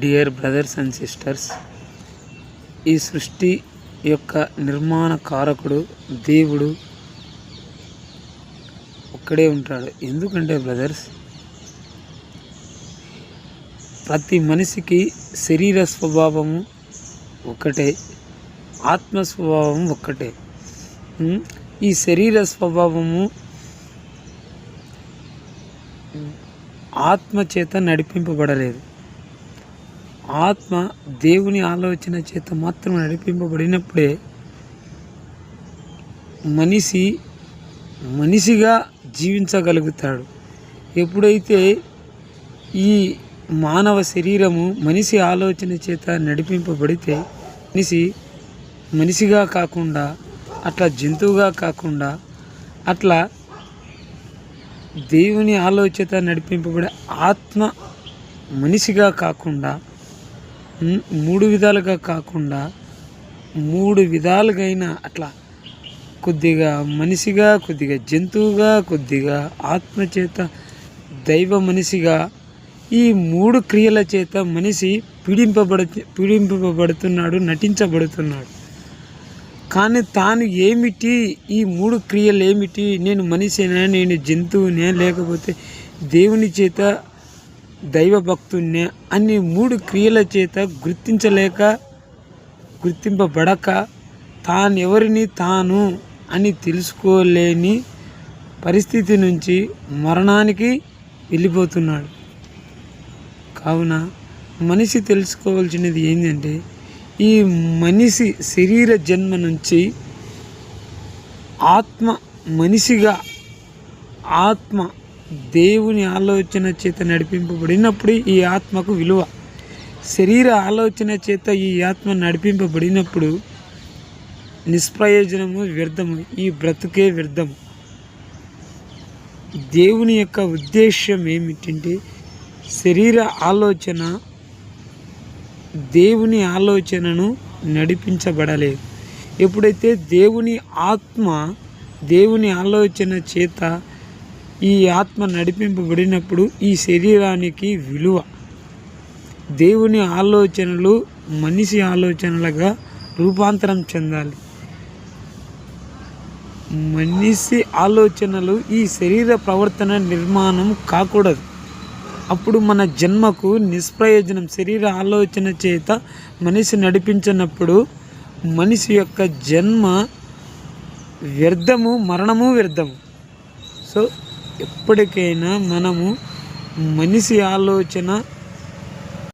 Dear brothers and sisters, ఈ సృష్టి యొక్క నిర్మాణ కారకుడు దేవుడు ఒక్కడే ఉంటాడు. ఎందుకంటే బ్రదర్స్, ప్రతి మనిషికి శరీర స్వభావము ఒక్కటే, ఆత్మ స్వభావం ఒక్కటే. ఈ శరీర స్వభావము ఆత్మ చేత నడిపింపబడలేదు. ఆత్మ దేవుని ఆలోచన చేత మాత్రం నడిపింపబడినప్పుడే మనిషిగా జీవించగలుగుతాడు. ఎప్పుడైతే ఈ మానవ శరీరము మనిషి ఆలోచన చేత నడిపింపబడితే మనిషిగా కాకుండా, అట్లా జంతువుగా కాకుండా, అట్లా దేవుని ఆలోచన నడిపింపబడే ఆత్మ మనిషిగా కాకుండా, మూడు విధాలుగా కాకుండా, మూడు విధాలుగైన అట్లా కొద్దిగా మనిషిగా, కొద్దిగా జంతువుగా, కొద్దిగా ఆత్మచేత దైవ మనిషిగా, ఈ మూడు క్రియల చేత మనిషి పీడింపబడుతున్నాడు, నటించబడుతున్నాడు. కానీ తాను ఏమిటి, ఈ మూడు క్రియలు ఏమిటి, నేను మనిషినే, నేను జంతువునే, లేకపోతే దేవుని చేత దైవ భక్తున్నే అన్ని మూడు క్రియల చేత గుర్తింపబడక తానెవరిని తాను అని తెలుసుకోలేని పరిస్థితి నుంచి మరణానికి వెళ్ళిపోతున్నాడు. కావున మనిషి తెలుసుకోవాల్సినది ఏంటంటే, ఈ మనిషి శరీర జన్మ నుంచి ఆత్మ మనిషిగా, ఆత్మ దేవుని ఆలోచన చేత నడిపింపబడినప్పుడు ఈ ఆత్మకు విలువ. శరీర ఆలోచన చేత ఈ ఆత్మ నడిపింపబడినప్పుడు నిష్ప్రయోజనము, వ్యర్థము, ఈ బ్రతుకే వ్యర్థము. దేవుని యొక్క ఉద్దేశం ఏమిటంటే, శరీర ఆలోచన దేవుని ఆలోచనను నడిపించబడలేదు. ఎప్పుడైతే దేవుని ఆత్మ దేవుని ఆలోచన చేత ఈ ఆత్మ నడిపింపబడినప్పుడు ఈ శరీరానికి విలువ. దేవుని ఆలోచనలు మనిషి ఆలోచనలుగా రూపాంతరం చెందాలి. మనిషి ఆలోచనలు ఈ శరీర ప్రవర్తన నిర్మాణం కాకూడదు. అప్పుడు మన జన్మకు నిష్ప్రయోజనం. శరీర ఆలోచన చేత మనిషి నడిపించినప్పుడు మనిషి యొక్క జన్మ వ్యర్థము, మరణము వ్యర్థము. సో ఎప్పటికైనా మనము మనిషి ఆలోచన